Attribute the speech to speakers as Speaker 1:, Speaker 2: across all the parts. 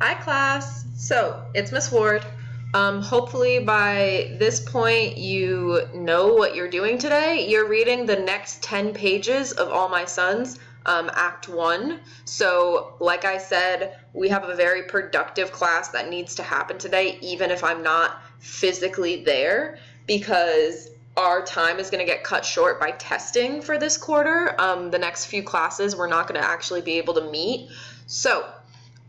Speaker 1: Hi, class. So, it's Miss Ward. Hopefully, by this point, you know what you're doing today. You're reading the next 10 pages of All My Sons, Act 1. So, like I said, we have a very productive class that needs to happen today, even if I'm not physically there, because our time is going to get cut short by testing for this quarter. The next few classes, we're not going to actually be able to meet. So,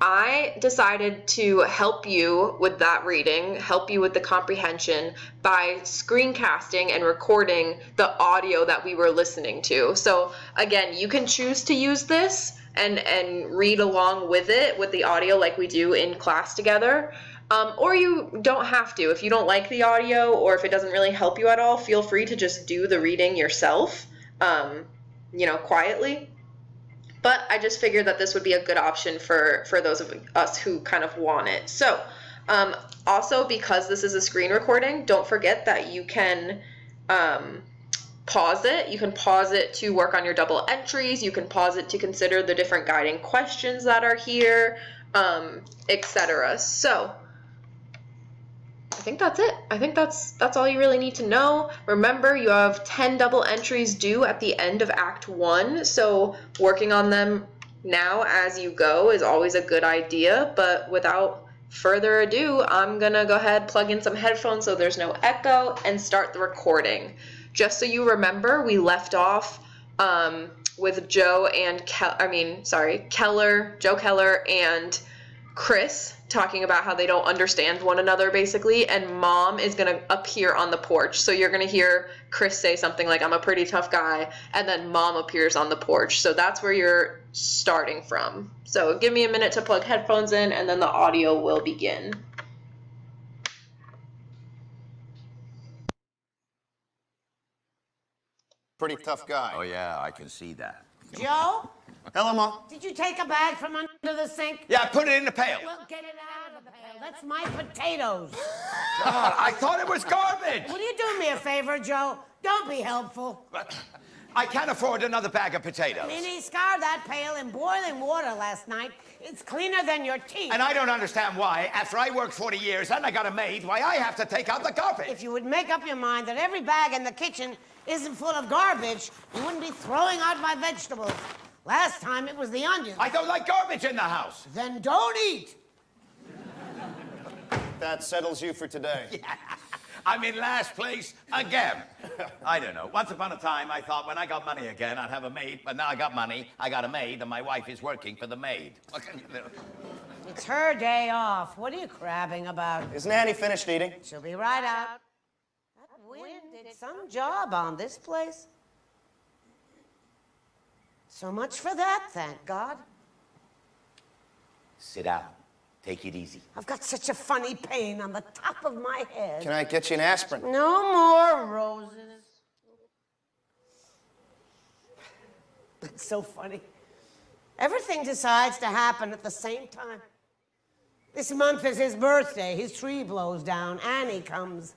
Speaker 1: I decided to help you with that reading, help you with the comprehension by screencasting and recording the audio that we were listening to. So again, you can choose to use this and read along with it with the audio like we do in class together. Or you don't have to. If you don't like the audio or if it doesn't really help you at all, feel free to just do the reading yourself, quietly. But I just figured that this would be a good option for those of us who kind of want it. So, also because this is a screen recording, don't forget that you can pause it. You can pause it to work on your double entries. You can pause it to consider the different guiding questions that are here, etc. So, I think that's it. I think that's all you really need to know. Remember, you have 10 double entries due at the end of Act 1, so working on them now as you go is always a good idea, but without further ado, I'm gonna go ahead, plug in some headphones so there's no echo, and start the recording. Just so you remember, we left off with Joe Keller and Chris talking about how they don't understand one another, basically, and Mom is going to appear on the porch. So you're going to hear Chris say something like, "I'm a pretty tough guy," and then Mom appears on the porch. So that's where you're starting from. So give me a minute to plug headphones in, and then the audio will begin.
Speaker 2: Pretty tough guy.
Speaker 3: Oh, yeah, I can see that.
Speaker 4: Joe?
Speaker 2: Hello, Mom.
Speaker 4: Did you take a bag from under the sink?
Speaker 3: Yeah, put it in the pail.
Speaker 4: Well, get it out of the pail. That's my potatoes.
Speaker 3: God, I thought it was garbage.
Speaker 4: Will you do me a favor, Joe? Don't be helpful.
Speaker 3: I can't afford another bag of potatoes.
Speaker 4: Minnie, scour that pail in boiling water last night. It's cleaner than your teeth.
Speaker 3: And I don't understand why, after I worked 40 years and I got a maid, why I have to take out the garbage.
Speaker 4: If you would make up your mind that every bag in the kitchen isn't full of garbage, you wouldn't be throwing out my vegetables. Last time it was the onions.
Speaker 3: I don't like garbage in the house.
Speaker 4: Then don't eat.
Speaker 2: That settles you for today.
Speaker 3: Yeah. I'm in last place again. I don't know. Once upon a time, I thought when I got money again, I'd have a maid. But now I got money, I got a maid, and my wife is working for the maid. What can you do?
Speaker 4: It's her day off. What are you crabbing about?
Speaker 2: Isn't Annie finished eating?
Speaker 4: She'll be right out. That wind did some job on this place. So much for that, thank God.
Speaker 3: Sit down. Take it easy.
Speaker 4: I've got such a funny pain on the top of my head.
Speaker 2: Can I get you an aspirin?
Speaker 4: No more roses. That's so funny. Everything decides to happen at the same time. This month is his birthday. His tree blows down. Annie comes.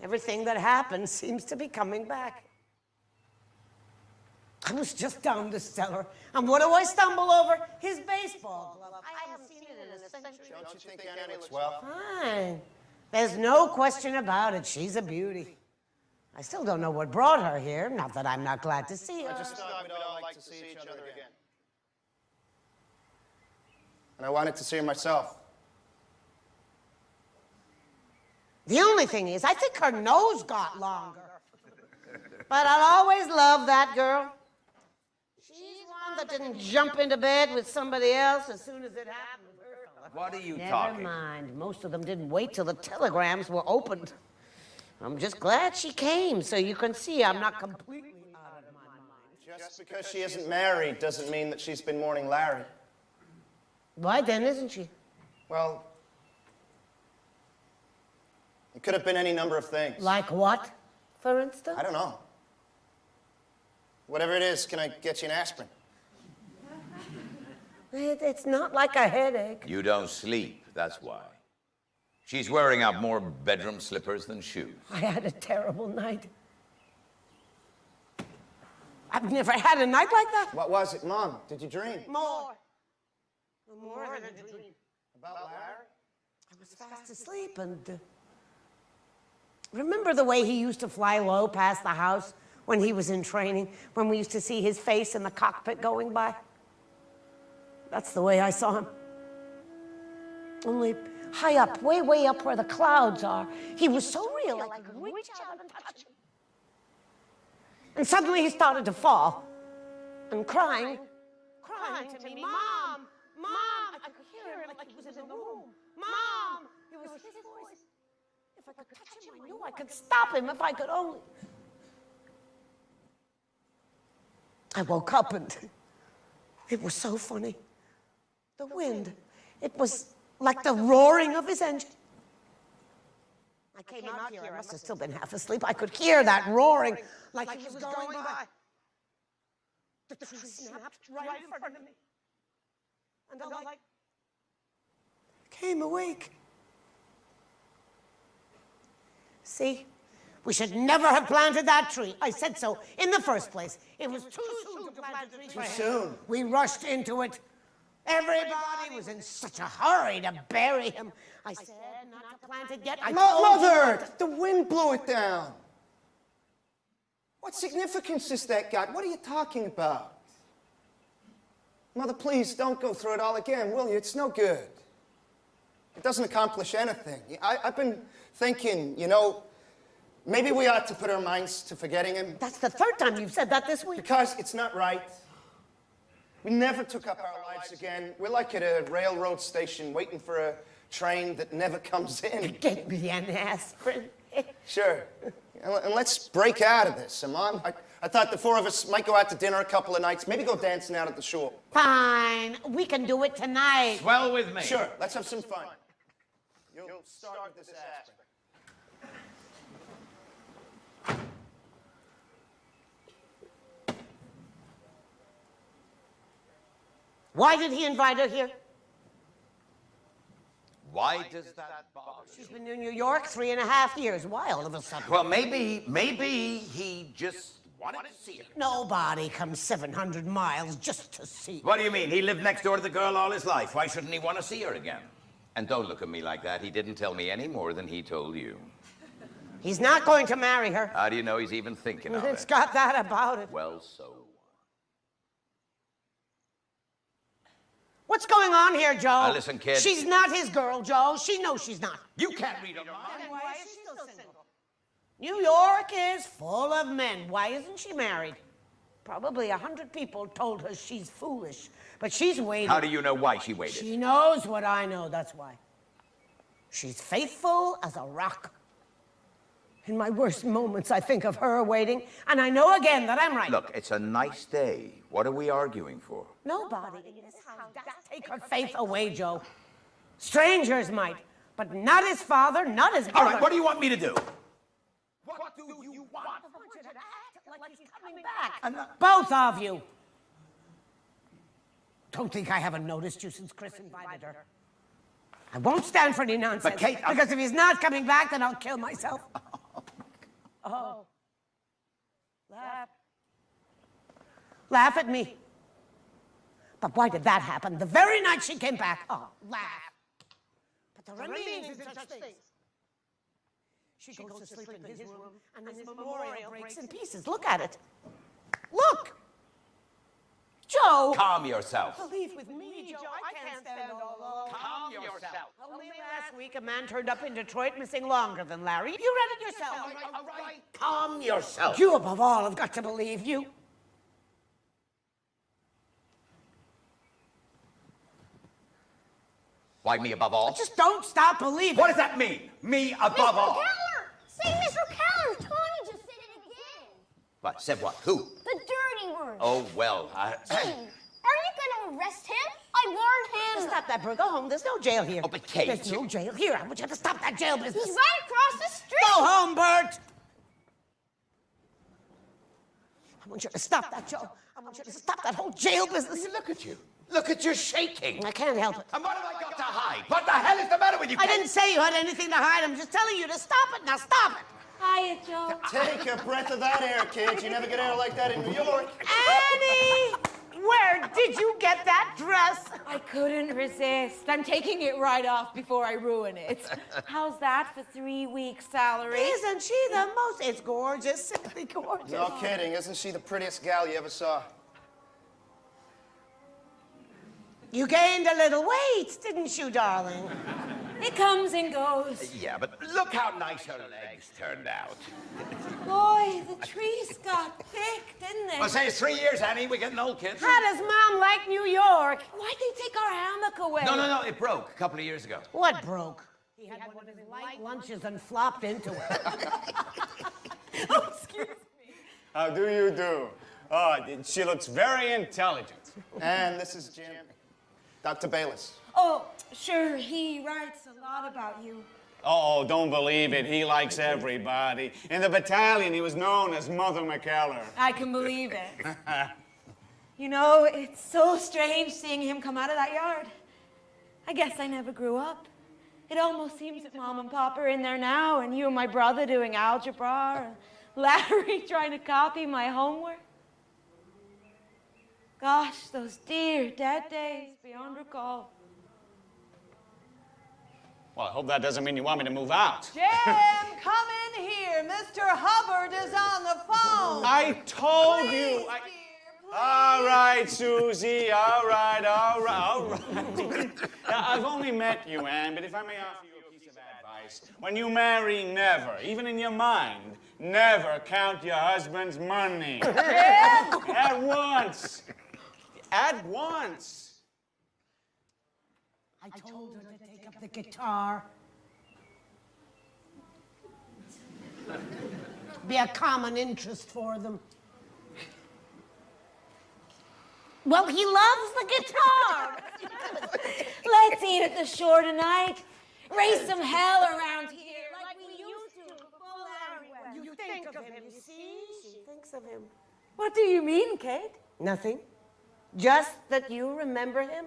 Speaker 4: Everything that happens seems to be coming back. I was just down the cellar, and what do I stumble over? His baseball glove. I haven't seen it in a century.
Speaker 2: Don't you think Annie looks well?
Speaker 4: Fine. There's no question about it. She's a beauty. I still don't know what brought her here. Not that I'm not glad to see her.
Speaker 2: I just thought we'd all like to see each other again. And I wanted to see her myself.
Speaker 4: The only thing is, I think her nose got longer. But I'll always love that girl. She's one that didn't jump into bed with somebody else as soon as it happened with her fella.
Speaker 3: What are you
Speaker 4: Never
Speaker 3: talking?
Speaker 4: mind. Most of them didn't wait till the telegrams were opened. I'm just glad she came, so you can see I'm not completely out of my mind.
Speaker 2: Just because she isn't married doesn't mean that she's been mourning Larry.
Speaker 4: Why then isn't she?
Speaker 2: Well, it could have been any number of things.
Speaker 4: Like what, for instance?
Speaker 2: I don't know. Whatever it is, can I get you an aspirin?
Speaker 4: It's not like a headache.
Speaker 3: You don't sleep, that's why. She's wearing out more bedroom slippers than shoes.
Speaker 4: I had a terrible night. I've never had a night like that.
Speaker 2: What was it, Mom? Did you dream?
Speaker 4: More. More than a dream.
Speaker 2: About Larry?
Speaker 4: I was fast asleep and... Remember the way he used to fly low past the house when he was in training, when we used to see his face in the cockpit going by? That's the way I saw him. Only high up, way, way up where the clouds are. He was so real, like I could reach out and touch him. And suddenly he started to fall and crying to me, Mom, Mom. I could hear him like he was in the room. Mom, it was his voice. If I could touch him, I knew I could stop him if I could only. I woke up and it was so funny. The wind, it was like the roaring of his engine. I came out here, I must have still been half asleep. I could hear that roaring like he was going by. The tree snapped right in front of me. And I came awake. See, we should never have planted that tree. I said so in the first place. It was too soon to plant a tree.
Speaker 2: Too soon.
Speaker 4: We rushed into it. Everybody was in such a hurry to bury him. I said not to plant it yet.
Speaker 2: Mother! The wind blew it down. What significance has that got? What are you talking about? Mother, please don't go through it all again, will you? It's no good. It doesn't accomplish anything. I've been thinking, you know, maybe we ought to put our minds to forgetting him.
Speaker 4: That's the third time you've said that this week.
Speaker 2: Because it's not right. We never took up our lives again. We're like at a railroad station waiting for a train that never comes in.
Speaker 4: Get me an aspirin.
Speaker 2: Sure. And let's break out of this, Amon. I thought the four of us might go out to dinner a couple of nights, maybe go dancing out at the shore.
Speaker 4: Fine. We can do it tonight.
Speaker 3: Swell with me.
Speaker 2: Sure, let's have some fun. You'll start with this aspirin.
Speaker 4: Why did he invite her here?
Speaker 3: Why does that bother
Speaker 4: She's
Speaker 3: you?
Speaker 4: been in New York 3.5 years. Why all of a sudden?
Speaker 3: Well, maybe he just wanted to see her.
Speaker 4: Nobody comes 700 miles just to see.
Speaker 3: What do you mean? He lived next door to the girl all his life. Why shouldn't he want to see her again? And don't look at me like that. He didn't tell me any more than he told you.
Speaker 4: He's not going to marry her.
Speaker 3: How do you know he's even thinking of
Speaker 4: It's
Speaker 3: it?
Speaker 4: got that about it.
Speaker 3: Well, so.
Speaker 4: What's going on here, Joe?
Speaker 3: Now, listen, kid.
Speaker 4: She's not his girl, Joe. She knows she's not.
Speaker 3: You can't read her mind.
Speaker 4: Why is she still single? New York is full of men. Why isn't she married? Probably 100 people told her she's foolish, but she's waiting.
Speaker 3: How do you know why she waited?
Speaker 4: She knows what I know, that's why. She's faithful as a rock. In my worst moments, I think of her waiting, and I know again that I'm right.
Speaker 3: Look, it's a nice day. What are we arguing for?
Speaker 4: Nobody in this house does take her faith away, Joe. Strangers might, but not his father, not his brother.
Speaker 3: All right, what do you want me to do? What do you want?
Speaker 4: I want you to act like he's coming back. Both of you. Don't think I haven't noticed you since Chris invited her. I won't stand for any nonsense.
Speaker 3: But Kate,
Speaker 4: because if he's not coming back, then I'll kill myself. Oh. Laugh. Laugh at me. But why did that happen? The very night she came back. Oh, laugh. But there remains in such things. She goes to sleep in his room, and his memorial breaks in pieces. Look at it. Look! Joe!
Speaker 3: Calm yourself.
Speaker 4: Believe with me, Joe, I can't stand all alone.
Speaker 3: Calm yourself.
Speaker 4: Only last week, a man turned up in Detroit missing longer than Larry. You read it yourself.
Speaker 3: All right. Calm yourself.
Speaker 4: You, above all, have got to believe you.
Speaker 3: Why me above all?
Speaker 4: Just don't stop believing.
Speaker 3: What does that mean? Me above all?
Speaker 5: Keller! Say, Mr. Keller, Tony just said it again.
Speaker 3: What? Said what? Who?
Speaker 5: The dirty word.
Speaker 3: Oh, well,
Speaker 5: Gee, are you gonna arrest him? I warned him.
Speaker 4: Stop that, Bert. Go home. There's no jail here.
Speaker 3: Oh, but Kate.
Speaker 4: There's no jail here. I want you to stop that jail business.
Speaker 5: He's right across the street.
Speaker 4: Go home, Bert. I want you to stop that, Joe. I want you to stop that whole jail business.
Speaker 3: Look at you. Look at you shaking.
Speaker 4: I can't help it.
Speaker 3: And what have I got to hide? What the hell is the matter with you?
Speaker 4: I didn't say you had anything to hide. I'm just telling you to stop it. Now stop it.
Speaker 5: Hiya, Joe.
Speaker 2: Take a breath of that air, kids. You never get air like that in New York.
Speaker 4: Annie! Where did you get that dress?
Speaker 6: I couldn't resist. I'm taking it right off before I ruin it. How's that for 3 weeks' salary?
Speaker 4: Isn't she the most? It's gorgeous, simply gorgeous.
Speaker 2: No kidding. Isn't she the prettiest gal you ever saw?
Speaker 4: You gained a little weight, didn't you, darling?
Speaker 6: It comes and goes.
Speaker 3: Yeah, but look how nice her legs turned out.
Speaker 6: Boy, the trees got thick, didn't they?
Speaker 3: Well, say it's 3 years, Annie. We're getting old kids.
Speaker 4: How does Mom like New York?
Speaker 6: Why'd they take our hammock away?
Speaker 3: No. It broke a couple of years ago.
Speaker 4: What broke? He had one of his light lunches and flopped into it.
Speaker 6: Oh, excuse me.
Speaker 7: How do you do? Oh, she looks very intelligent.
Speaker 2: And this is Jim. Dr. Bayless.
Speaker 6: Oh, sure, he writes a lot about you.
Speaker 7: Oh, don't believe it. He likes everybody. In the battalion, he was known as Mother McKellar.
Speaker 6: I can believe it. You know, it's so strange seeing him come out of that yard. I guess I never grew up. It almost seems that Mom and Pop are in there now, and you and my brother doing algebra, and Larry trying to copy my homework. Gosh, those dear dead days beyond recall.
Speaker 7: Well, I hope that doesn't mean you want me to move out.
Speaker 8: Jim, come in here. Mr. Hubbard is on the phone.
Speaker 7: I told
Speaker 8: Please,
Speaker 7: you.
Speaker 8: dear, please.
Speaker 7: All right, Susie. All right. Now, I've only met you, Anne, but if I may offer you a piece of advice, when you marry, never, even in your mind, never count your husband's money. At once. At once.
Speaker 4: I told her to take up the guitar. Be a common interest for them. Well, he loves the guitar.
Speaker 6: Let's eat at the shore tonight. Raise some hell around here like we used to before Larry went.
Speaker 4: You think of him, you see? She thinks of him.
Speaker 6: What do you mean, Kate?
Speaker 4: Nothing. Just that you remember him.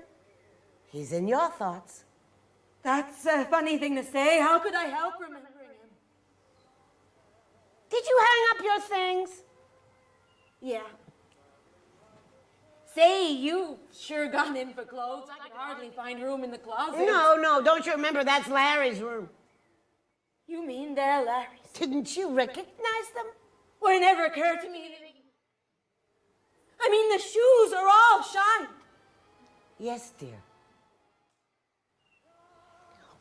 Speaker 4: He's in your thoughts.
Speaker 6: That's a funny thing to say. How could I help remembering him?
Speaker 4: Did you hang up your things?
Speaker 6: Yeah. Say, you sure gone in for clothes. I could hardly find room in the closet.
Speaker 4: No, don't you remember that's Larry's room?
Speaker 6: You mean they're Larry's?
Speaker 4: Didn't you recognize them?
Speaker 6: Well, it never occurred to me. I mean, the shoes are all shined.
Speaker 4: Yes, dear.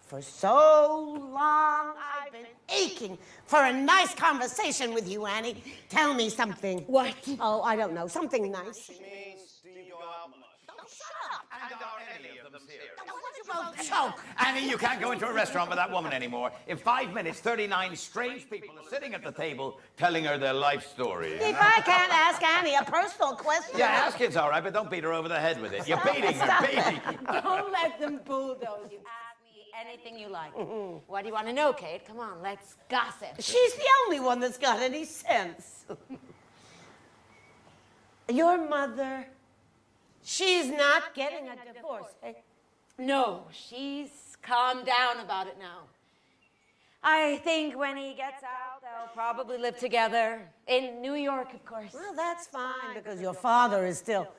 Speaker 4: For so long, I've been aching for a nice conversation with you, Annie. Tell me something.
Speaker 6: What?
Speaker 4: Oh, I don't know. Something nice.
Speaker 2: Means, do you go out much?
Speaker 4: Choke.
Speaker 3: Annie, you can't go into a restaurant with that woman anymore. In 5 minutes, 39 strange people are sitting at the table telling her their life story.
Speaker 4: If I can't ask Annie a personal question.
Speaker 3: Yeah, ask it's all right, but don't beat her over the head with it. You're beating her.
Speaker 6: Don't let them bulldoze you. Ask me anything you like. What do you want to know, Kate? Come on, let's gossip.
Speaker 4: She's the only one that's got any sense. Your mother, she's not getting a divorce, eh?
Speaker 6: No, she's calmed down about it now. I think when he gets out, they'll probably live together. In New York, of course.
Speaker 4: Well, that's fine, because your father is still...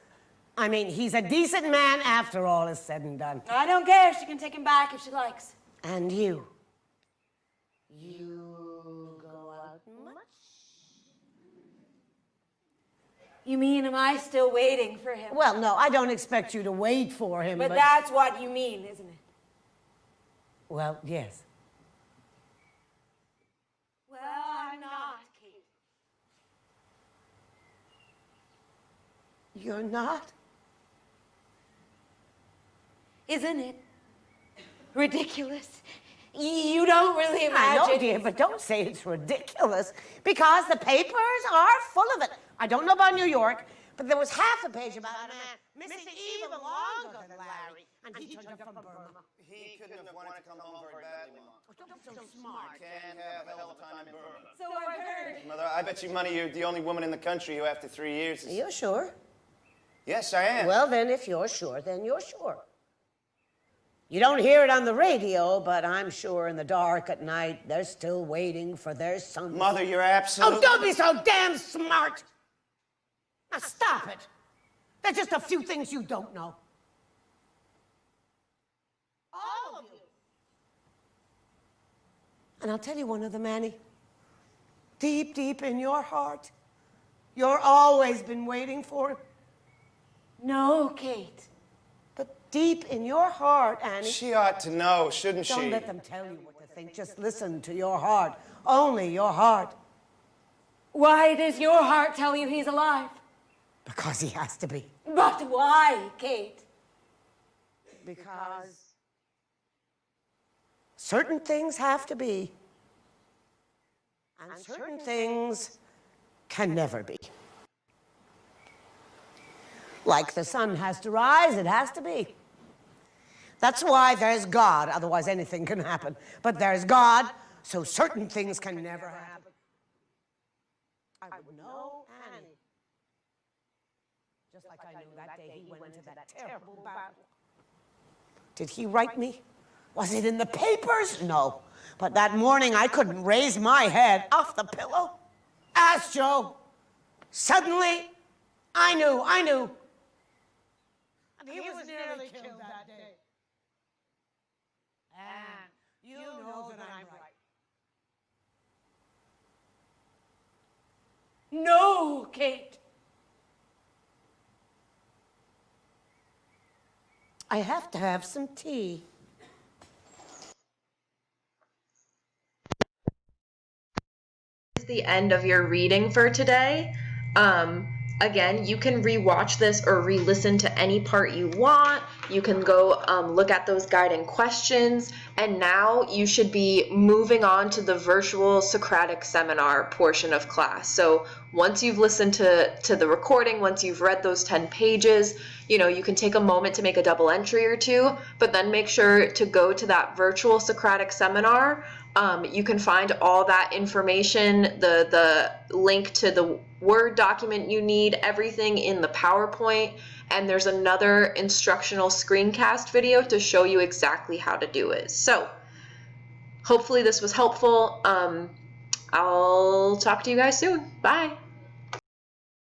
Speaker 4: I mean, he's a decent man after all is said and done.
Speaker 6: I don't care. She can take him back if she likes.
Speaker 4: And you? You go out much?
Speaker 6: You mean, am I still waiting for him?
Speaker 4: Well, no, I don't expect you to wait for him,
Speaker 6: But that's what you mean, isn't it?
Speaker 4: Well, yes.
Speaker 6: Well, I'm not, Kate.
Speaker 4: You're not?
Speaker 6: Isn't it ridiculous? You don't really
Speaker 4: I
Speaker 6: imagine.
Speaker 4: know, dear, but don't say it's ridiculous, because the papers are full of it. I don't know about New York, but there was half a page about a man missing even longer than Larry, and he turned up from Burma.
Speaker 2: He couldn't have wanted to come home very badly, Mom.
Speaker 4: Don't be so smart.
Speaker 2: Can't have a hell of a time in Burma.
Speaker 6: So I've heard.
Speaker 2: Mother, I bet you money you're the only woman in the country who after 3 years is...
Speaker 4: You're sure?
Speaker 2: Yes, I am.
Speaker 4: Well, then, if you're sure, then you're sure. You don't hear it on the radio, but I'm sure in the dark at night, they're still waiting for their son.
Speaker 2: Mother, you're absolutely...
Speaker 4: Oh, don't be so damn smart! Now, stop it. There's just a few things you don't know. All of you. And I'll tell you one of them, Annie. Deep, deep in your heart, you're always been waiting for him.
Speaker 6: No, Kate.
Speaker 4: But deep in your heart, Annie.
Speaker 2: She ought to know, shouldn't she?
Speaker 4: Don't let them tell you what to think. Just listen to your heart. Only your heart.
Speaker 6: Why does your heart tell you he's alive?
Speaker 4: Because he has to be.
Speaker 6: But why, Kate?
Speaker 4: Because certain things have to be. And certain things can never be. Like the sun has to rise, it has to be. That's why there's God, otherwise anything can happen. But there's God, so certain things can never happen. I would know Annie. Just like I knew that day he went into that terrible battle. Did he write me? Was it in the papers? No. But that morning I couldn't raise my head off the pillow. Ask Joe. Suddenly, I knew. And he was nearly killed that day. And you know that I'm right.
Speaker 6: No, Kate.
Speaker 4: I have to have some tea.
Speaker 1: Is the end of your reading for today. Again, you can rewatch this or re-listen to any part you want. You can go look at those guiding questions, and now you should be moving on to the virtual Socratic seminar portion of class. So once you've listened to the recording, once you've read those 10 pages, you can take a moment to make a double entry or two, but then make sure to go to that virtual Socratic seminar. You can find all that information, the link to the Word document you need, everything in the PowerPoint, and there's another instructional screencast video to show you exactly how to do it. So hopefully this was helpful. I'll talk to you guys soon. Bye.